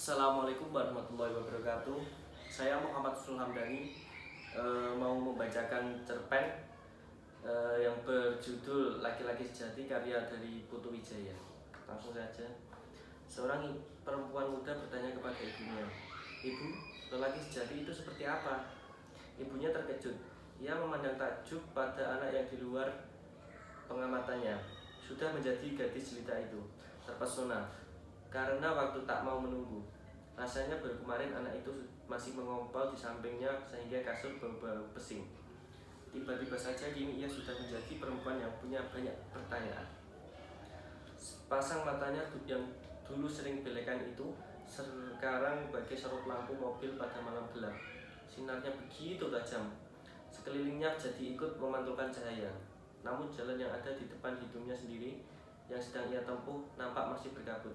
Assalamualaikum warahmatullahi wabarakatuh. Saya Muhammad Sulhamdani mau membacakan cerpen yang berjudul Laki-laki Sejati karya dari Putu Wijaya. Langsung saja. Seorang perempuan muda bertanya kepada ibunya, "Ibu, lelaki sejati itu seperti apa?" Ibunya terkejut. Ia memandang takjub pada anak yang di luar pengamatannya. Sudah menjadi gadis jelita itu terpesona karena waktu tak mau menunggu. Rasanya baru kemarin anak itu masih mengompol di sampingnya sehingga kasur bau-bau pesing. Tiba-tiba saja kini ia sudah menjadi perempuan yang punya banyak pertanyaan. Pasang matanya yang dulu sering belekan itu sekarang bagai sorot lampu mobil pada malam gelap. Sinarnya begitu tajam, sekelilingnya jadi ikut memantulkan cahaya. Namun jalan yang ada di depan hidungnya sendiri yang sedang ia tempuh nampak masih berkabut.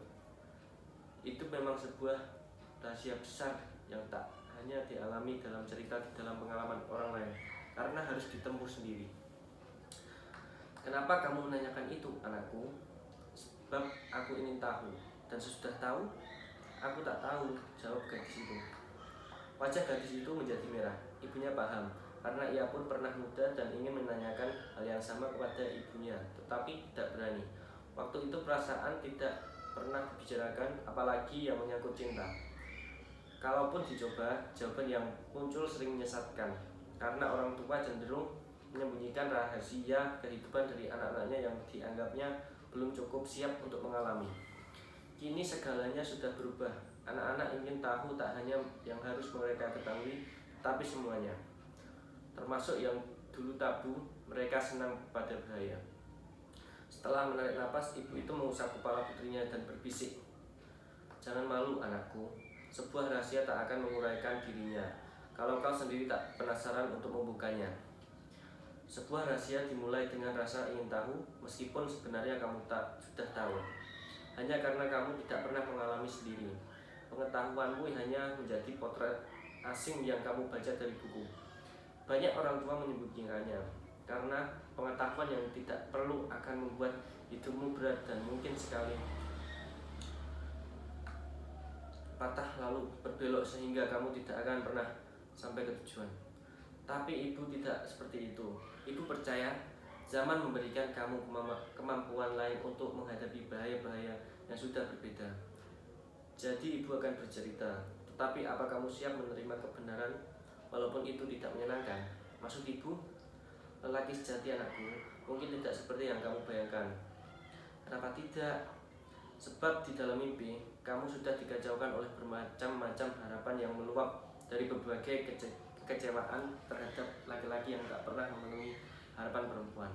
Itu memang sebuah rahasia besar yang tak hanya dialami dalam cerita di dalam pengalaman orang lain, karena harus ditempuh sendiri. "Kenapa kamu menanyakan itu, anakku?" "Sebab aku ingin tahu, dan sesudah tahu, aku tak tahu," jawab gadis itu. Wajah gadis itu menjadi merah. Ibunya paham, karena ia pun pernah muda dan ingin menanyakan hal yang sama kepada ibunya, tetapi tidak berani. Waktu itu perasaan tidak pernah dibicarakan, apalagi yang menyangkut cinta. Kalaupun dicoba, jawaban yang muncul sering menyesatkan, karena orang tua cenderung menyembunyikan rahasia kehidupan dari anak-anaknya yang dianggapnya belum cukup siap untuk mengalami. Kini segalanya sudah berubah. Anak-anak ingin tahu tak hanya yang harus mereka ketahui, tapi semuanya. Termasuk yang dulu tabu, mereka senang pada bahaya. Setelah menarik napas, ibu itu mengusap kepala putrinya dan berbisik, "Jangan malu, anakku. Sebuah rahasia tak akan menguraikan dirinya kalau kau sendiri tak penasaran untuk membukanya. Sebuah rahasia dimulai dengan rasa ingin tahu, meskipun sebenarnya kamu tak sudah tahu. Hanya karena kamu tidak pernah mengalami sendiri. Pengetahuanmu hanya menjadi potret asing yang kamu baca dari buku. Banyak orang tua menyembunyikannya, karena pengetahuan yang tidak perlu akan membuat hidupmu berat dan mungkin sekali patah lalu berbelok sehingga kamu tidak akan pernah sampai ke tujuan. Tapi ibu tidak seperti itu. Ibu percaya zaman memberikan kamu kemampuan lain untuk menghadapi bahaya-bahaya yang sudah berbeda. Jadi ibu akan bercerita. Tetapi apa kamu siap menerima kebenaran walaupun itu tidak menyenangkan?" "Maksud ibu, lelaki sejati anakku, mungkin tidak seperti yang kamu bayangkan." "Kenapa tidak?" "Sebab di dalam mimpi, kamu sudah dikacaukan oleh bermacam-macam harapan yang meluap dari berbagai kekecewaan terhadap laki-laki yang tak pernah memenuhi harapan perempuan.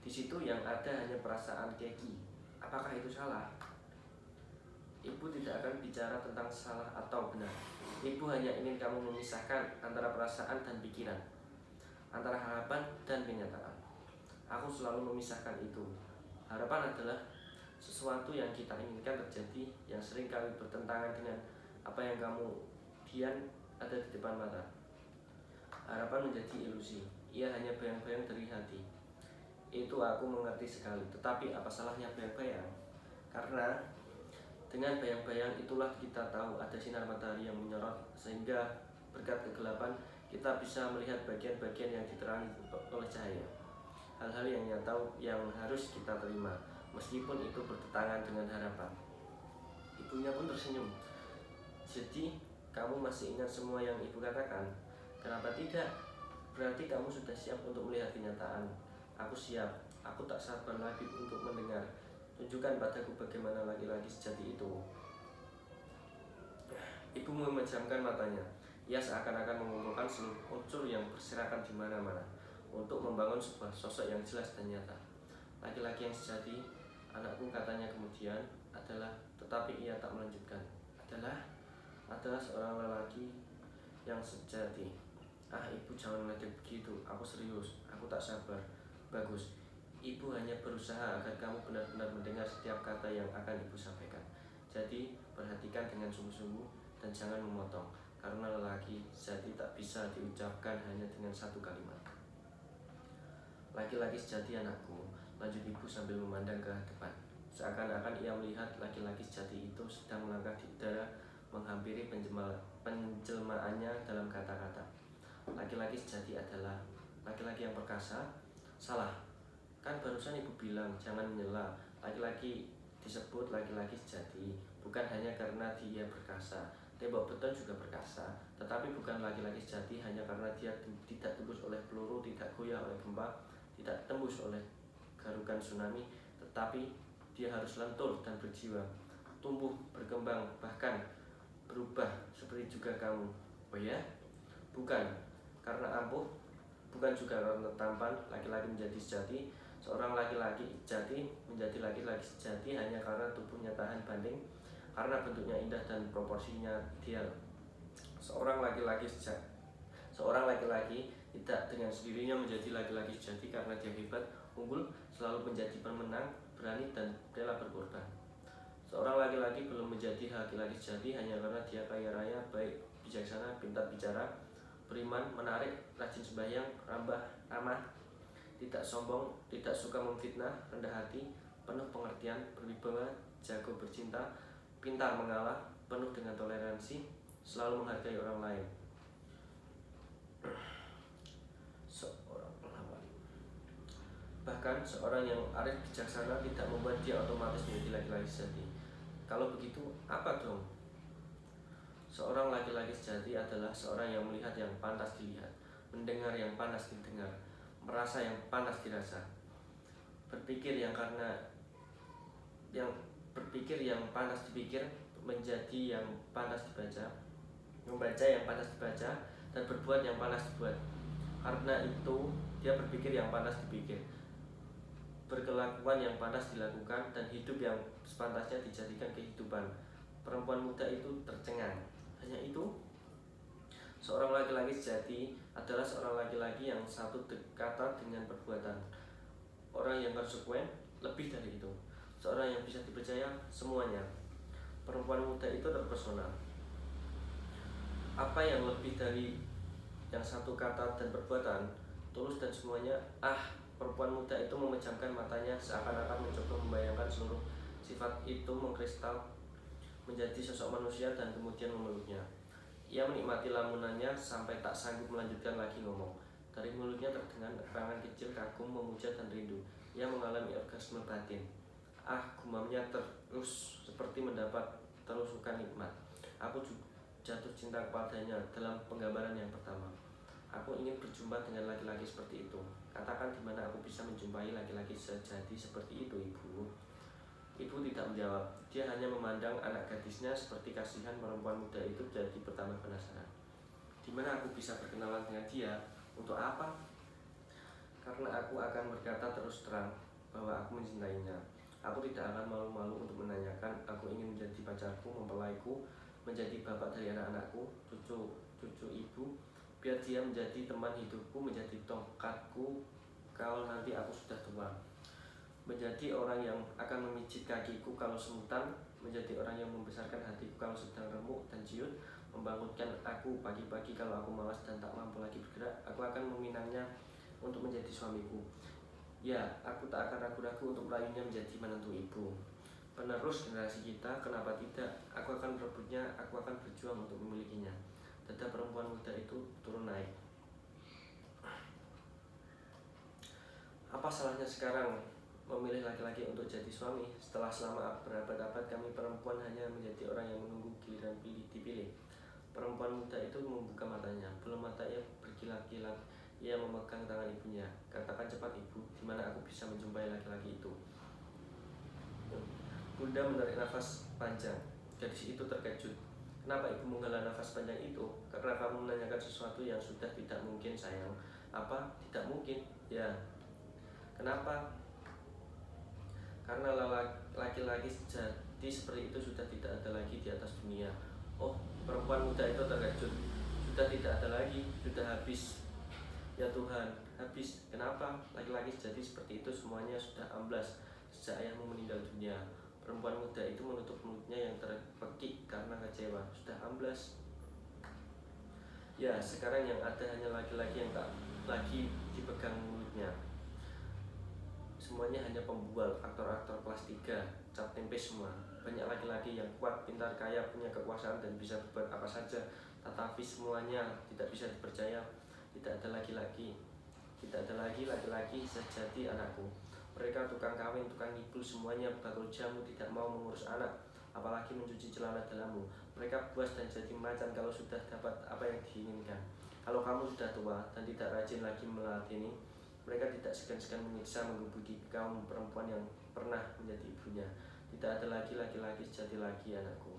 Di situ yang ada hanya perasaan keki. Apakah itu salah?" Ibu tidak akan bicara tentang salah atau benar. Ibu hanya ingin kamu memisahkan antara perasaan dan pikiran, antara harapan dan kenyataan. Aku selalu memisahkan itu. Harapan adalah sesuatu yang kita inginkan terjadi, yang sering kali bertentangan dengan apa yang kemudian ada di depan mata. Harapan menjadi ilusi. Ia hanya bayang-bayang dari hati. Itu aku mengerti sekali. Tetapi apa salahnya bayang-bayang? Karena dengan bayang-bayang itulah kita tahu ada sinar matahari yang menyorot, sehingga berkat kegelapan kita bisa melihat bagian-bagian yang diterangi oleh cahaya. Hal-hal yang nyata yang harus kita terima, meskipun itu bertentangan dengan harapan. Ibunya pun tersenyum. "Jadi kamu masih ingat semua yang ibu katakan?" "Kenapa tidak? Berarti kamu sudah siap untuk melihat kenyataan." "Aku siap. Aku tak sabar lagi untuk mendengar. Tunjukkan padaku bagaimana laki-laki sejati itu." Ibu memejamkan matanya. Ia seakan-akan mengumpulkan seluruh unsur yang berserakan di mana-mana untuk membangun sebuah sosok yang jelas dan nyata. "Laki-laki yang sejati, anakku," katanya kemudian, "adalah..." Tetapi ia tak melanjutkan. Adalah seorang lelaki yang sejati." "Ah, ibu jangan meledek begitu. Aku serius. Aku tak sabar." "Bagus. Ibu hanya berusaha agar kamu benar-benar mendengar setiap kata yang akan ibu sampaikan. Jadi perhatikan dengan sungguh-sungguh dan jangan memotong, karena lelaki sejati tak bisa diucapkan hanya dengan satu kalimat." "Laki-laki sejati anakku," lanjut ibu sambil memandang ke depan. Seakan-akan ia melihat laki-laki sejati itu sedang melangkah di udara menghampiri penjelmaannya dalam kata-kata. Laki-laki sejati adalah laki-laki yang perkasa. Salah, kan barusan ibu bilang jangan menyela. Laki-laki disebut laki-laki sejati bukan hanya karena dia perkasa. Tembok beton juga perkasa, tetapi bukan laki-laki sejati hanya karena dia tidak tembus oleh peluru, tidak goyah oleh gempa, tidak tembus oleh garukan tsunami, tetapi dia harus lentur dan berjiwa, tumbuh, berkembang, bahkan berubah seperti juga kamu. Oh ya? Bukan karena ampuh, bukan juga karena tampan laki-laki menjadi sejati. Seorang laki-laki sejati menjadi laki-laki sejati hanya karena tubuhnya tahan banting, karena bentuknya indah dan proporsinya ideal. Seorang laki-laki tidak dengan sendirinya menjadi laki-laki sejati karena dia hebat, unggul, selalu menjadi pemenang, berani, dan rela berkorban. Seorang laki-laki belum menjadi laki-laki sejati hanya karena dia kaya raya, baik, bijaksana, pintar bicara, beriman, menarik, rajin sembahyang, ramah, tidak sombong, tidak suka memfitnah, rendah hati, penuh pengertian, berwibawa, jago bercinta, pintar mengalah, penuh dengan toleransi, selalu menghargai orang lain. Seorang pelawak. Bahkan seorang yang arif bijaksana tidak membuat dia otomatis menjadi laki-laki sejati. Kalau begitu, apa dong? Seorang laki-laki sejati adalah seorang yang melihat yang pantas dilihat, mendengar yang pantas didengar, merasa yang pantas dirasa, berpikir yang pantas dipikir, menjadi yang pantas dibaca, membaca yang pantas dibaca, dan berbuat yang pantas dibuat. Karena itu dia berpikir yang pantas dipikir, berkelakuan yang pantas dilakukan, dan hidup yang sepantasnya dijadikan kehidupan. Perempuan muda itu tercengang. Hanya itu, seorang laki-laki sejati adalah seorang laki-laki yang satu kata dengan perbuatan, orang yang konsekuen, lebih dari itu, seorang yang bisa dipercaya semuanya. Perempuan muda itu terpesona. Apa yang lebih dari yang satu kata dan perbuatan, tulus dan semuanya? Perempuan muda itu memejamkan matanya seakan-akan mencoba membayangkan seluruh sifat itu mengkristal menjadi sosok manusia dan kemudian memeluknya. Ia menikmati lamunannya sampai tak sanggup melanjutkan lagi ngomong. Dari mulutnya terdengar erangan kecil, kagum, memuja, dan rindu. Ia mengalami orgasme batin. Gumamnya terus seperti mendapat terusukan nikmat. Aku jatuh cinta kepadanya dalam penggambaran yang pertama. Aku ingin berjumpa dengan laki-laki seperti itu. Katakan di mana aku bisa menjumpai laki-laki sejati seperti itu, Ibu? Ibu tidak menjawab. Dia hanya memandang anak gadisnya seperti kasihan. Perempuan muda itu jadi bertambah penasaran. Di mana aku bisa berkenalan dengan dia? Untuk apa? Karena aku akan berkata terus terang bahwa aku mencintainya. Aku tidak akan malu-malu untuk menanyakan. Aku ingin menjadi pacarku, mempelaiku, menjadi bapak dari anak-anakku, cucu ibu. Biar dia menjadi teman hidupku, menjadi tongkatku kalau nanti aku sudah tua, menjadi orang yang akan memijit kakiku kalau semutan, menjadi orang yang membesarkan hatiku kalau sedang remuk dan ciut, membangunkan aku pagi-pagi kalau aku malas dan tak mampu lagi bergerak. Aku akan meminangnya untuk menjadi suamiku. Ya, aku tak akan ragu-ragu untuk merayunya menjadi menantu ibu, penerus generasi kita. Kenapa tidak? Aku akan merebutnya, aku akan berjuang untuk memilikinya. Dada perempuan muda itu turun naik. Apa salahnya sekarang memilih laki-laki untuk jadi suami? Setelah selama berabad-abad kami perempuan hanya menjadi orang yang menunggu giliran dipilih. Perempuan muda itu membuka matanya. Belum matanya berkilat-kilat, ia memegang tangan ibunya. Katakan cepat, Ibu, di mana aku bisa menjumpai laki-laki itu? Bunda menarik nafas panjang. Gadis itu terkejut. Kenapa ibu menghela nafas panjang itu? Karena kamu menanyakan sesuatu yang sudah tidak mungkin, sayang. Apa? Tidak mungkin? Ya. Kenapa? Karena laki-laki sejati seperti itu sudah tidak ada lagi di atas dunia. Oh, perempuan muda itu terkejut. Sudah tidak ada lagi, sudah habis. Ya Tuhan, habis. Kenapa? Laki-laki sejati seperti itu semuanya sudah amblas sejak ayahmu meninggal dunia. Perempuan muda itu menutup mulutnya yang terpekik karena kecewa. Sudah amblas. Ya, sekarang yang ada hanya laki-laki yang tak lagi dipegang mulutnya. semuanya hanya pembual, aktor-aktor kelas 3, cap tempe semua. Banyak laki-laki yang kuat, pintar, kaya, punya kekuasaan dan bisa berbuat apa saja, tetapi semuanya tidak bisa dipercaya. Tidak ada lagi laki-laki sejati anakku. Mereka tukang kawin, tukang ngibul, semuanya bakul jamu, tidak mau mengurus anak, apalagi mencuci celana dalammu. Mereka puas dan jadi macan kalau sudah dapat apa yang diinginkan. Kalau kamu sudah tua dan tidak rajin lagi melatini, mereka tidak segan-segan menyiksa, menggebuki kaum perempuan yang pernah menjadi ibunya. Tidak ada lagi laki-laki sejati lagi anakku.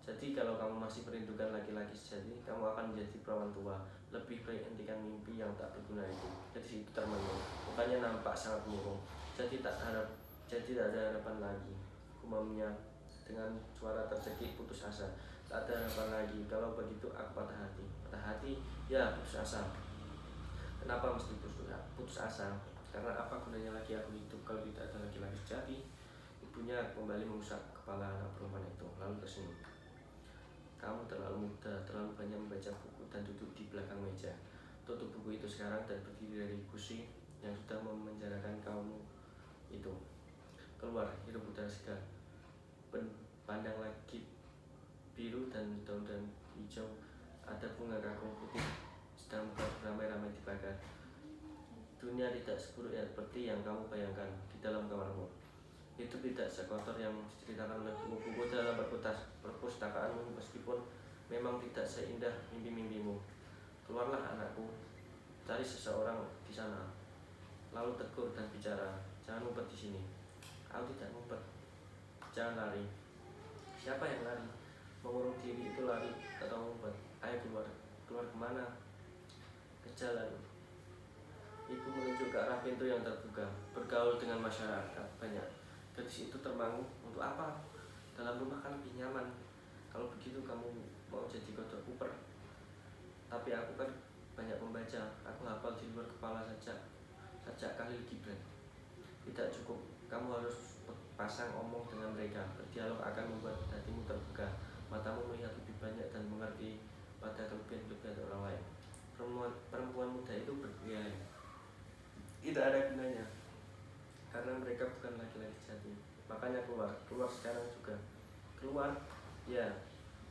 Jadi kalau kamu masih merindukan laki-laki sejati, kamu akan menjadi perawan tua. Lebih baik hentikan mimpi yang tak berguna itu. Jadi itu termenung, mukanya nampak sangat murung. Jadi tak ada harapan lagi, gumamnya dengan suara tercekik putus asa. Tak ada harapan lagi. Kalau begitu aku patah hati. Patah hati, ya putus asa. Kenapa mesti putus asa? Karena apa gunanya lagi aku hidup kalau tidak ada laki-laki sejati? Ibunya kembali mengusap kepala anak perempuan itu, lalu tersenyum. Kamu terlalu muda, terlalu banyak membaca buku dan duduk di belakang meja. Tutup buku itu sekarang dan berdiri dari kursi yang sudah memenjarakan kamu itu. Keluar, hirup udara segar. Pandang lagi biru dan daun-daun hijau. Ada bunga kangkung putih sedang beramai-ramai di pagar. Dunia tidak seburuk seperti yang kamu bayangkan di dalam kamarmu. Itu tidak sekotor yang diceritakan oleh buku-buku dalam perpustakaanmu, meskipun memang tidak seindah mimpi-mimpimu. Keluarlah anakku, cari seseorang di sana, lalu tegur dan bicara, jangan ngumpet di sini. Aku tidak ngumpet, jangan lari. Siapa yang lari? Mengurung diri itu lari atau ngumpet? Ayo keluar. Keluar kemana? Ke jalan. Ibu menunjuk ke arah pintu yang terbuka. Bergaul dengan masyarakat banyak. Gadis itu termangu. Untuk apa? Dalam rumah kan lebih nyaman. Kalau begitu kamu mau jadi kodok Cooper. Tapi aku kan banyak membaca. Aku hafal di luar kepala sejak Khalil Gibran. Tidak cukup. Kamu harus pasang omong dengan mereka. Berdialog akan membuat hatimu terbuka, matamu melihat lebih banyak dan mengerti pada kelebihan-kelebihan orang lain. Perempuan muda itu bergaya. Tidak ada gunanya, karena mereka bukan laki-laki sejati. Makanya keluar sekarang juga. Keluar, ya.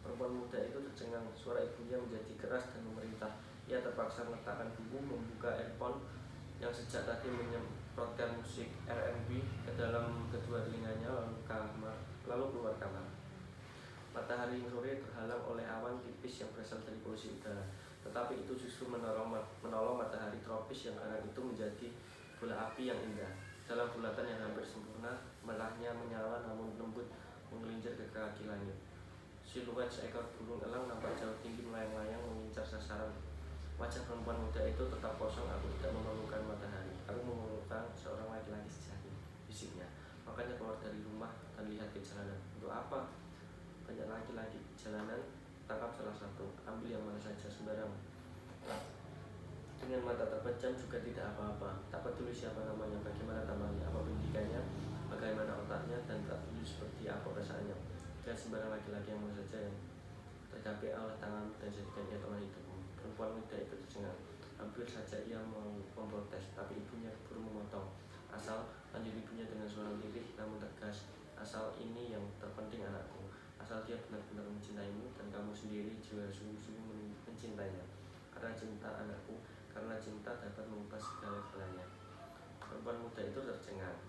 Perempuan muda itu tercengang. Suara ibunya menjadi keras dan memerintah. Ia terpaksa meletakkan buku, membuka earphone yang sejak tadi menyemprotkan musik R&B ke dalam kedua telinganya, lalu keluar kamar. Matahari sore terhalang oleh awan tipis yang berasal dari polusi udara, tetapi itu justru menolong matahari tropis yang sekarang itu menjadi bola api yang indah. Dalam bulatan yang hampir sempurna, merahnya menyala namun lembut menggelincir ke kaki langit. Siluet seekor burung elang nampak jauh tinggi melayang-layang mengincar sasaran. Wajah perempuan muda itu tetap kosong. Aku tidak memerlukan matahari, aku memerlukan seorang laki-laki sejati, bisiknya. Makanya keluar dari rumah dan lihat ke jalanan. Untuk apa? Banyak laki-laki di jalanan. Tangkap salah satu, ambil yang mana saja, sembarang. Dengan mata terpejam juga tidak apa-apa. Tak peduli siapa namanya, bagaimana tampilannya, apa pendidikannya, bagaimana otaknya, dan tak peduli seperti apa perasaannya. Dan sembarang laki-laki yang mana saja yang tercapai oleh tangan dan jadikan ia teman hidupmu. Perempuan muda itu tercengang. Hampir saja ia mau memprotes, tapi ibunya keburu memotong. Asal, lanjut ibunya dengan suara lirih namun tegas, asal ini yang terpenting anakku. Asal dia benar-benar mencintaimu dan kamu sendiri juga sungguh-sungguh mencintainya. Karena cinta anakku, karena cinta dapat mengubah segala-galanya. Perempuan muda itu tercengang.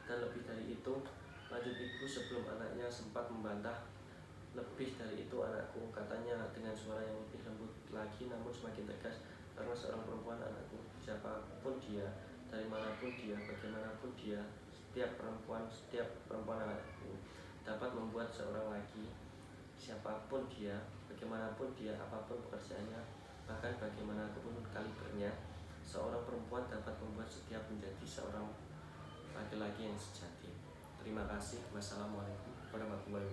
Dan lebih dari itu, lanjut ibu sebelum anaknya sempat membantah. Lebih dari itu anakku, katanya dengan suara yang lebih lembut lagi namun semakin tegas. Karena seorang perempuan anakku, siapapun dia, dari manapun dia, bagaimanapun dia, setiap perempuan anakku dapat membuat seorang laki, siapapun dia, bagaimanapun dia, apapun pekerjaannya, bahkan bagaimanapun kalibernya, seorang perempuan dapat membuat setiap menjadi seorang laki-laki yang sejati. Terima kasih. Wassalamualaikum warahmatullahi wabarakatuh.